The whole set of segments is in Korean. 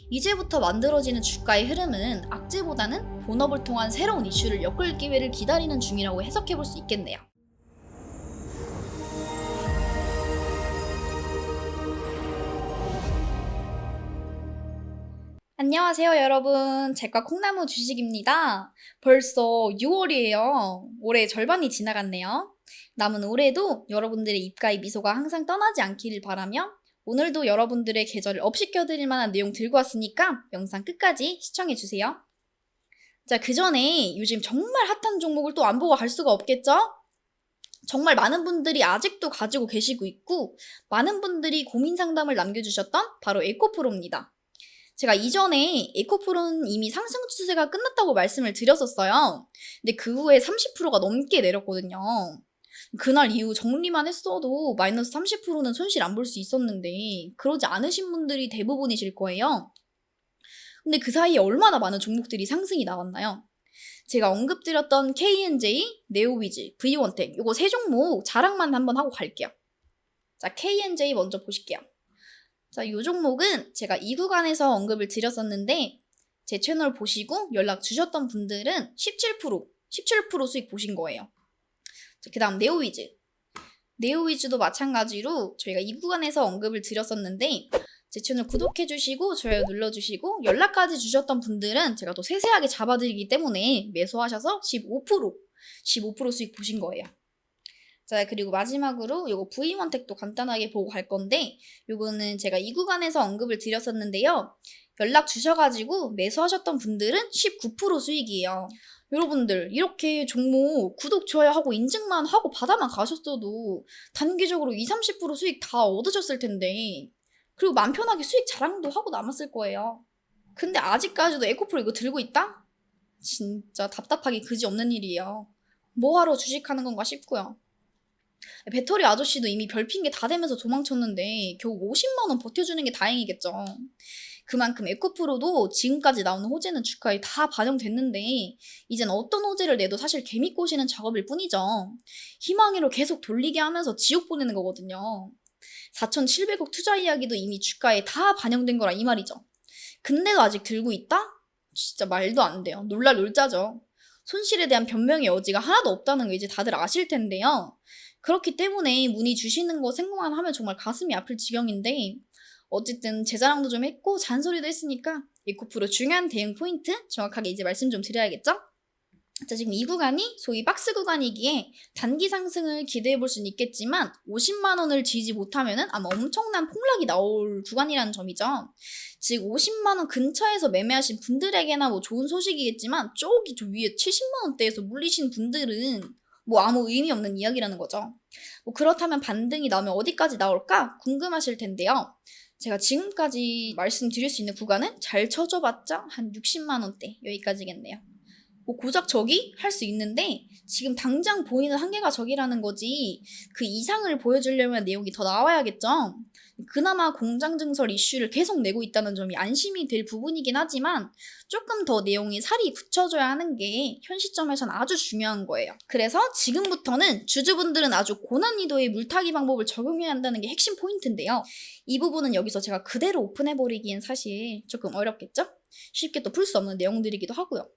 이제부터 만들어지는 주가의 흐름은 악재보다는 본업을 통한 새로운 이슈를 엮을 기회를 기다리는 중이라고 해석해볼 수 있겠네요. 안녕하세요 여러분, 제과 콩나무 주식입니다. 벌써 6월이에요. 올해 절반이 지나갔네요. 남은 올해도 여러분들의 입가의 미소가 항상 떠나지 않기를 바라며 오늘도 여러분들의 계절을 업시켜드릴 만한 내용 들고 왔으니까 영상 끝까지 시청해주세요. 자, 그 전에 요즘 정말 핫한 종목을 또 안 보고 갈 수가 없겠죠? 정말 많은 분들이 아직도 가지고 계시고 있고 많은 분들이 고민 상담을 남겨주셨던 바로 에코프로입니다. 제가 이전에 에코프로는 이미 상승 추세가 끝났다고 말씀을 드렸었어요. 근데 그 후에 30%가 넘게 내렸거든요. 그날 이후 정리만 했어도 마이너스 30%는 손실 안 볼 수 있었는데 그러지 않으신 분들이 대부분이실 거예요. 근데 그 사이에 얼마나 많은 종목들이 상승이 나왔나요? 제가 언급드렸던 KNJ, 네오위즈, V원텍 요거 세 종목 자랑만 한번 하고 갈게요. 자, KNJ 먼저 보실게요. 자, 이 종목은 제가 이 구간에서 언급을 드렸었는데 제 채널 보시고 연락 주셨던 분들은 17% 수익 보신 거예요. 그 다음 네오위즈. 네오위즈도 마찬가지로 저희가 이 구간에서 언급을 드렸었는데 제 채널 구독해주시고 좋아요 눌러주시고 연락까지 주셨던 분들은 제가 또 세세하게 잡아드리기 때문에 매수하셔서 15% 수익 보신 거예요. 자, 그리고 마지막으로 요거 V원텍도 간단하게 보고 갈 건데 요거는 제가 이 구간에서 언급을 드렸었는데요. 연락 주셔가지고 매수하셨던 분들은 19% 수익이에요. 여러분들 이렇게 종목 구독, 좋아요 하고 인증만 하고 받아만 가셨어도 단기적으로 20-30% 수익 다 얻으셨을 텐데 그리고 맘 편하게 수익 자랑도 하고 남았을 거예요. 근데 아직까지도 에코프로 이거 들고 있다? 진짜 답답하기 그지없는 일이에요. 뭐하러 주식하는 건가 싶고요. 배터리 아저씨도 이미 별핑계 다 대면서 도망쳤는데 겨우 50만원 버텨주는 게 다행이겠죠. 그만큼 에코프로도 지금까지 나오는 호재는 주가에 다 반영됐는데 이젠 어떤 호재를 내도 사실 개미 꼬시는 작업일 뿐이죠. 희망으로 계속 돌리게 하면서 지옥 보내는 거거든요. 4,700억 투자 이야기도 이미 주가에 다 반영된 거라 이 말이죠. 근데도 아직 들고 있다? 진짜 말도 안 돼요. 놀랄 놀자죠. 손실에 대한 변명의 여지가 하나도 없다는 거 이제 다들 아실 텐데요. 그렇기 때문에 문의 주시는 거 생각만 하면 정말 가슴이 아플 지경인데 어쨌든 제 자랑도 좀 했고 잔소리도 했으니까 에코프로 중요한 대응 포인트 정확하게 이제 말씀 좀 드려야겠죠? 자, 지금 이 구간이 소위 박스 구간이기에 단기 상승을 기대해 볼 수는 있겠지만 50만 원을 지지 못하면은 아마 엄청난 폭락이 나올 구간이라는 점이죠. 즉 50만 원 근처에서 매매하신 분들에게나 뭐 좋은 소식이겠지만 저기 저 위에 70만 원대에서 물리신 분들은 뭐 아무 의미 없는 이야기라는 거죠. 뭐 그렇다면 반등이 나오면 어디까지 나올까 궁금하실 텐데요. 제가 지금까지 말씀드릴 수 있는 구간은 잘 쳐줘봤자 한 60만 원대 여기까지겠네요. 뭐 고작 저기 할 수 있는데 지금 당장 보이는 한계가 저기라는 거지 그 이상을 보여주려면 내용이 더 나와야겠죠. 그나마 공장증설 이슈를 계속 내고 있다는 점이 안심이 될 부분이긴 하지만 조금 더 내용이 살이 굳혀져야 하는 게 현 시점에선 아주 중요한 거예요. 그래서 지금부터는 주주분들은 아주 고난이도의 물타기 방법을 적용해야 한다는 게 핵심 포인트인데요. 이 부분은 여기서 제가 그대로 오픈해버리기엔 사실 조금 어렵겠죠? 쉽게 또 풀 수 없는 내용들이기도 하고요.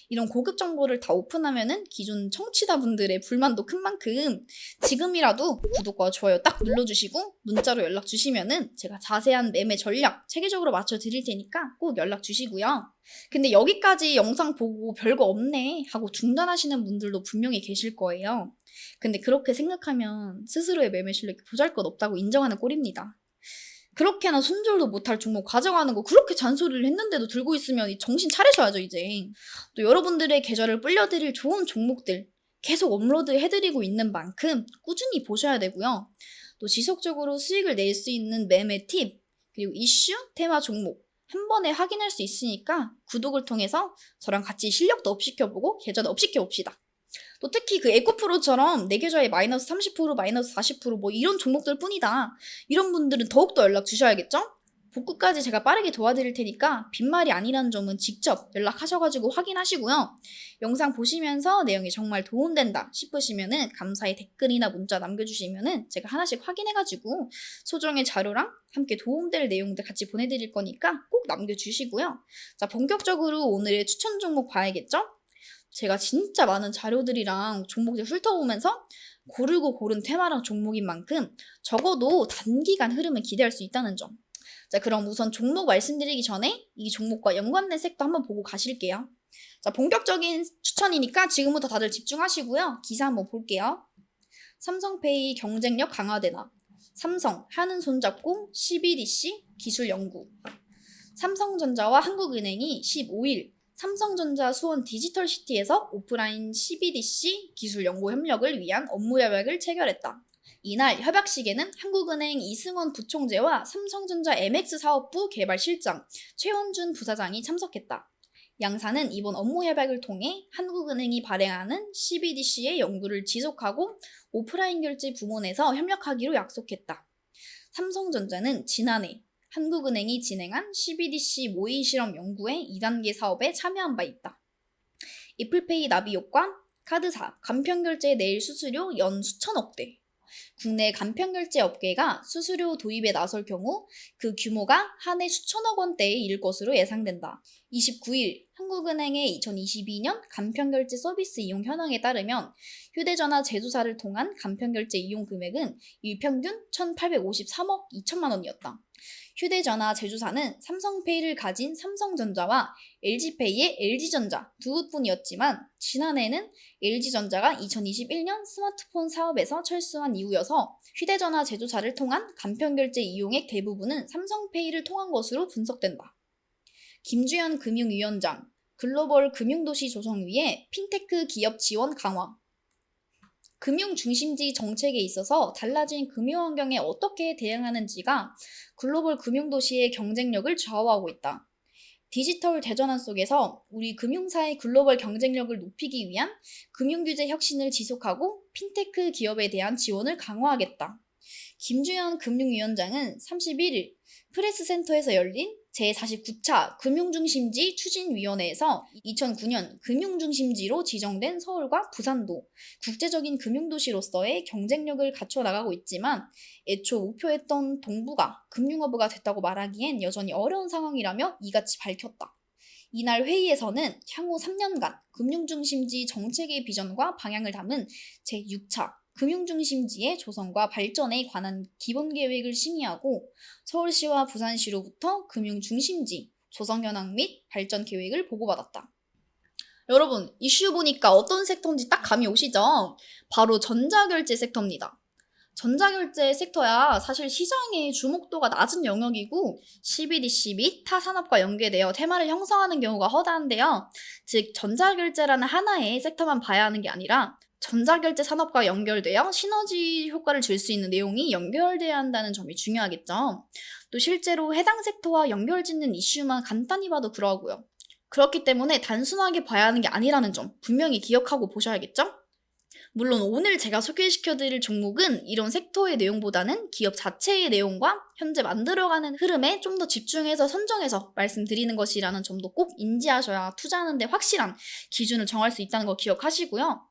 이런 고급 정보를 다 오픈하면은 기존 청취자분들의 불만도 큰 만큼 지금이라도 구독과 좋아요 딱 눌러주시고 문자로 연락 주시면은 제가 자세한 매매 전략 체계적으로 맞춰 드릴 테니까 꼭 연락 주시고요. 근데 여기까지 영상 보고 별거 없네 하고 중단하시는 분들도 분명히 계실 거예요. 근데 그렇게 생각하면 스스로의 매매 실력이 보잘것없다고 인정하는 꼴입니다. 그렇게나 손절도 못할 종목 가져가는 거 그렇게 잔소리를 했는데도 들고 있으면 정신 차리셔야죠 이제. 또 여러분들의 계좌를 불려드릴 좋은 종목들 계속 업로드 해드리고 있는 만큼 꾸준히 보셔야 되고요. 또 지속적으로 수익을 낼 수 있는 매매 팁 그리고 이슈, 테마 종목 한 번에 확인할 수 있으니까 구독을 통해서 저랑 같이 실력도 업시켜보고 계좌도 업시켜봅시다. 또 특히 그 에코프로처럼 내 계좌에 마이너스 30%, 마이너스 40%뭐 이런 종목들 뿐이다. 이런 분들은 더욱더 연락 주셔야겠죠? 복구까지 제가 빠르게 도와드릴 테니까 빈말이 아니라는 점은 직접 연락하셔가지고 확인하시고요. 영상 보시면서 내용이 정말 도움된다 싶으시면은 감사의 댓글이나 문자 남겨주시면은 제가 하나씩 확인해가지고 소정의 자료랑 함께 도움될 내용들 같이 보내드릴 거니까 꼭 남겨주시고요. 자, 본격적으로 오늘의 추천 종목 봐야겠죠? 제가 진짜 많은 자료들이랑 종목들 훑어보면서 고르고 고른 테마랑 종목인 만큼 적어도 단기간 흐름을 기대할 수 있다는 점. 자, 그럼 우선 종목 말씀드리기 전에 이 종목과 연관된 섹터 한번 보고 가실게요. 자, 본격적인 추천이니까 지금부터 다들 집중하시고요. 기사 한번 볼게요. 삼성페이 경쟁력 강화되나? 삼성, 하는 손잡고 CBDC 기술 연구. 삼성전자와 한국은행이 15일 삼성전자 수원 디지털시티에서 오프라인 CBDC 기술 연구 협력을 위한 업무 협약을 체결했다. 이날 협약식에는 한국은행 이승원 부총재와 삼성전자 MX 사업부 개발실장 최원준 부사장이 참석했다. 양사는 이번 업무 협약을 통해 한국은행이 발행하는 CBDC의 연구를 지속하고 오프라인 결제 부문에서 협력하기로 약속했다. 삼성전자는 지난해 한국은행이 진행한 CBDC 모의 실험 연구의 2단계 사업에 참여한 바 있다. 애플페이 나비 효과, 카드사, 간편결제 내일 수수료 연 수천억대. 국내 간편결제 업계가 수수료 도입에 나설 경우 그 규모가 한 해 수천억 원대에 이를 것으로 예상된다. 29일 한국은행의 2022년 간편결제 서비스 이용 현황에 따르면 휴대전화 제조사를 통한 간편결제 이용 금액은 일평균 1,853억 2천만 원이었다. 휴대전화 제조사는 삼성페이를 가진 삼성전자와 LG페이의 LG전자 두 곳뿐이었지만 지난해는 LG전자가 2021년 스마트폰 사업에서 철수한 이후여서 휴대전화 제조사를 통한 간편결제 이용액 대부분은 삼성페이를 통한 것으로 분석된다. 김주현 금융위원장, 글로벌 금융도시 조성 위해 핀테크 기업 지원 강화. 금융 중심지 정책에 있어서 달라진 금융 환경에 어떻게 대응하는지가 글로벌 금융도시의 경쟁력을 좌우하고 있다. 디지털 대전환 속에서 우리 금융사의 글로벌 경쟁력을 높이기 위한 금융규제 혁신을 지속하고 핀테크 기업에 대한 지원을 강화하겠다. 김주현 금융위원장은 31일 프레스센터에서 열린 제49차 금융중심지 추진위원회에서 2009년 금융중심지로 지정된 서울과 부산도 국제적인 금융도시로서의 경쟁력을 갖춰 나가고 있지만 애초 목표했던 동부가 금융허브가 됐다고 말하기엔 여전히 어려운 상황이라며 이같이 밝혔다. 이날 회의에서는 향후 3년간 금융중심지 정책의 비전과 방향을 담은 제6차 금융중심지의 조성과 발전에 관한 기본계획을 심의하고 서울시와 부산시로부터 금융중심지 조성 현황 및 발전 계획을 보고받았다. 여러분, 이슈 보니까 어떤 섹터인지 딱 감이 오시죠? 바로 전자결제 섹터입니다. 전자결제 섹터야 사실 시장의 주목도가 낮은 영역이고 CBDC 및 타 산업과 연계되어 테마를 형성하는 경우가 허다한데요. 즉 전자결제라는 하나의 섹터만 봐야 하는 게 아니라 전자결제 산업과 연결되어 시너지 효과를 줄 수 있는 내용이 연결돼야 한다는 점이 중요하겠죠. 또 실제로 해당 섹터와 연결짓는 이슈만 간단히 봐도 그러하고요. 그렇기 때문에 단순하게 봐야 하는 게 아니라는 점 분명히 기억하고 보셔야겠죠? 물론 오늘 제가 소개시켜드릴 종목은 이런 섹터의 내용보다는 기업 자체의 내용과 현재 만들어가는 흐름에 좀 더 집중해서 선정해서 말씀드리는 것이라는 점도 꼭 인지하셔야 투자하는 데 확실한 기준을 정할 수 있다는 거 기억하시고요.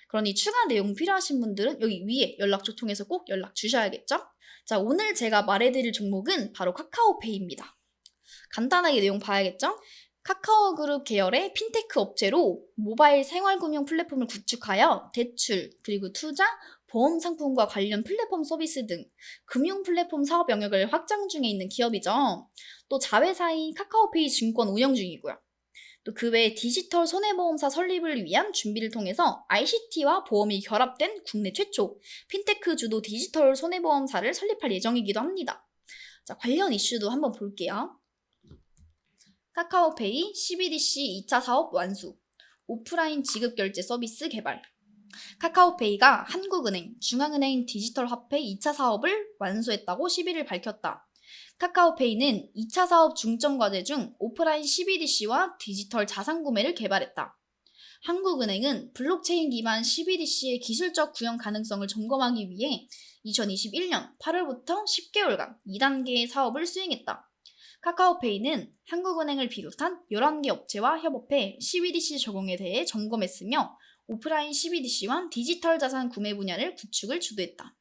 그러니 추가 내용 필요하신 분들은 여기 위에 연락처 통해서 꼭 연락 주셔야겠죠? 자, 오늘 제가 말해드릴 종목은 바로 카카오페이입니다. 간단하게 내용 봐야겠죠? 카카오그룹 계열의 핀테크 업체로 모바일 생활금융 플랫폼을 구축하여 대출, 그리고 투자, 보험 상품과 관련 플랫폼 서비스 등 금융 플랫폼 사업 영역을 확장 중에 있는 기업이죠. 또 자회사인 카카오페이 증권 운영 중이고요. 또 그 외에 디지털 손해보험사 설립을 위한 준비를 통해서 ICT와 보험이 결합된 국내 최초 핀테크 주도 디지털 손해보험사를 설립할 예정이기도 합니다. 자, 관련 이슈도 한번 볼게요. 카카오페이 CBDC 2차 사업 완수, 오프라인 지급결제 서비스 개발. 카카오페이가 한국은행, 중앙은행 디지털 화폐 2차 사업을 완수했다고 11일 밝혔다. 카카오페이는 2차 사업 중점 과제 중 오프라인 CBDC와 디지털 자산 구매를 개발했다. 한국은행은 블록체인 기반 CBDC의 기술적 구현 가능성을 점검하기 위해 2021년 8월부터 10개월간 2단계의 사업을 수행했다. 카카오페이는 한국은행을 비롯한 11개 업체와 협업해 CBDC 적용에 대해 점검했으며 오프라인 CBDC와 디지털 자산 구매 분야를 구축을 주도했다.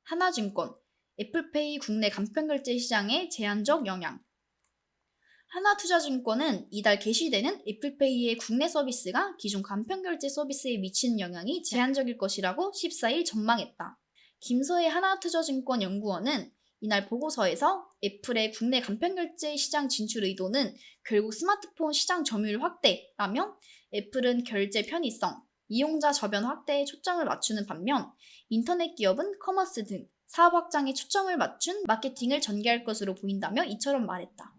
하나증권, 애플페이 국내 간편결제 시장에 제한적 영향. 하나투자증권은 이달 개시되는 애플페이의 국내 서비스가 기존 간편결제 서비스에 미치는 영향이 제한적일 것이라고 14일 전망했다. 김서혜 하나투자증권 연구원은 이날 보고서에서 애플의 국내 간편결제 시장 진출 의도는 결국 스마트폰 시장 점유율 확대라며 애플은 결제 편의성, 이용자 저변 확대에 초점을 맞추는 반면 인터넷 기업은 커머스 등 사업 확장에 초점을 맞춘 마케팅을 전개할 것으로 보인다며 이처럼 말했다.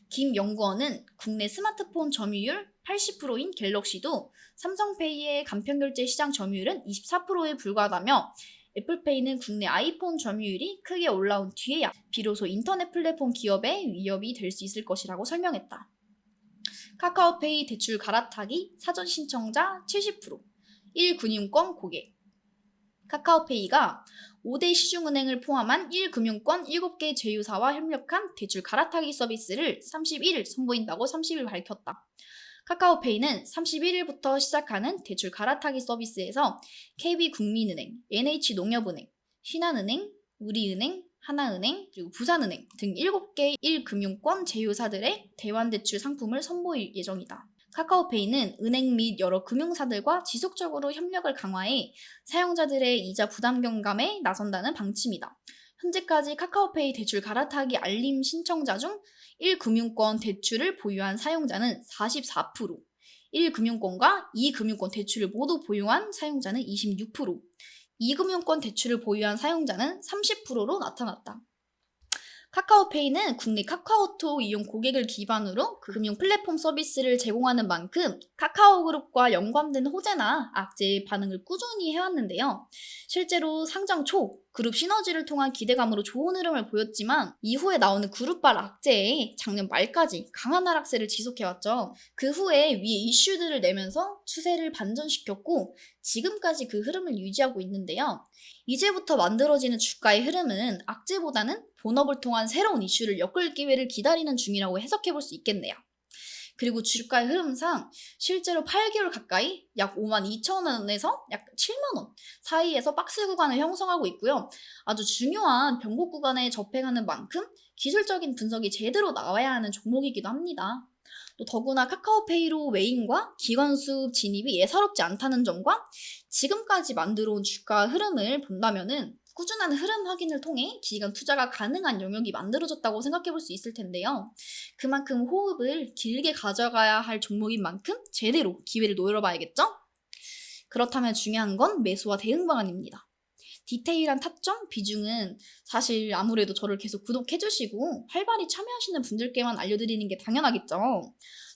김 연구원은 국내 스마트폰 점유율 80%인 갤럭시도 삼성페이의 간편결제 시장 점유율은 24%에 불과하다며 애플페이는 국내 아이폰 점유율이 크게 올라온 뒤에야 비로소 인터넷 플랫폼 기업의 위협이 될 수 있을 것이라고 설명했다. 카카오페이 대출 갈아타기 사전 신청자 70%, 1금융권 고객. 카카오페이가 5대 시중은행을 포함한 1금융권 7개 제휴사와 협력한 대출 갈아타기 서비스를 31일 선보인다고 30일 밝혔다. 카카오페이는 31일부터 시작하는 대출 갈아타기 서비스에서 KB국민은행, NH농협은행, 신한은행, 우리은행, 하나은행, 그리고 부산은행 등 7개 1금융권 제휴사들의 대환대출 상품을 선보일 예정이다. 카카오페이는 은행 및 여러 금융사들과 지속적으로 협력을 강화해 사용자들의 이자 부담 경감에 나선다는 방침이다. 현재까지 카카오페이 대출 갈아타기 알림 신청자 중 1금융권 대출을 보유한 사용자는 44%, 1금융권과 2금융권 대출을 모두 보유한 사용자는 26%, 2금융권 대출을 보유한 사용자는 30%로 나타났다. 카카오페이는 국내 카카오톡 이용 고객을 기반으로 금융 플랫폼 서비스를 제공하는 만큼 카카오그룹과 연관된 호재나 악재의 반응을 꾸준히 해왔는데요. 실제로 상장 초 그룹 시너지를 통한 기대감으로 좋은 흐름을 보였지만 이후에 나오는 그룹발 악재에 작년 말까지 강한 하락세를 지속해왔죠. 그 후에 위에 이슈들을 내면서 추세를 반전시켰고 지금까지 그 흐름을 유지하고 있는데요. 이제부터 만들어지는 주가의 흐름은 악재보다는 본업을 통한 새로운 이슈를 엮을 기회를 기다리는 중이라고 해석해볼 수 있겠네요. 그리고 주가의 흐름상 실제로 8개월 가까이 약 52,000원에서 약 7만원 사이에서 박스 구간을 형성하고 있고요. 아주 중요한 변곡 구간에 접행하는 만큼 기술적인 분석이 제대로 나와야 하는 종목이기도 합니다. 또 더구나 카카오페이로 외인과 기관 수급 진입이 예사롭지 않다는 점과 지금까지 만들어온 주가 흐름을 본다면은 꾸준한 흐름 확인을 통해 기간 투자가 가능한 영역이 만들어졌다고 생각해 볼 수 있을 텐데요. 그만큼 호흡을 길게 가져가야 할 종목인 만큼 제대로 기회를 노려봐야겠죠? 그렇다면 중요한 건 매수와 대응 방안입니다. 디테일한 타점, 비중은 사실 아무래도 저를 계속 구독해주시고 활발히 참여하시는 분들께만 알려드리는 게 당연하겠죠.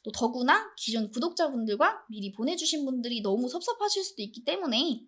또 더구나 기존 구독자분들과 미리 보내주신 분들이 너무 섭섭하실 수도 있기 때문에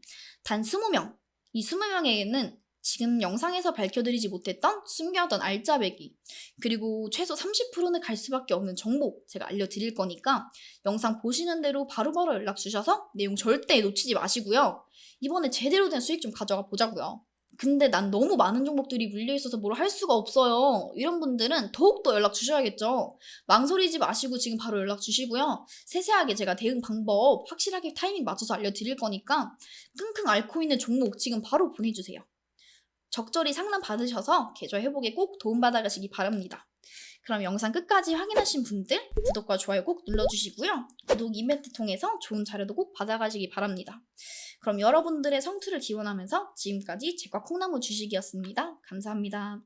단 20명, 이 20명에게는 지금 영상에서 밝혀드리지 못했던 숨겨둔 알짜배기 그리고 최소 30%는 갈 수밖에 없는 정보 제가 알려드릴 거니까 영상 보시는 대로 바로바로 연락 주셔서 내용 절대 놓치지 마시고요. 이번에 제대로 된 수익 좀 가져가 보자고요. 근데 난 너무 많은 종목들이 물려있어서 뭘 할 수가 없어요. 이런 분들은 더욱더 연락 주셔야겠죠. 망설이지 마시고 지금 바로 연락 주시고요. 세세하게 제가 대응 방법 확실하게 타이밍 맞춰서 알려드릴 거니까 끙끙 앓고 있는 종목 지금 바로 보내주세요. 적절히 상담 받으셔서 계좌 회복에 꼭 도움받아 가시기 바랍니다. 그럼 영상 끝까지 확인하신 분들 구독과 좋아요 꼭 눌러주시고요. 구독 이벤트 통해서 좋은 자료도 꼭 받아가시기 바랍니다. 그럼 여러분들의 성투를 기원하면서 지금까지 제과 콩나무 주식이었습니다. 감사합니다.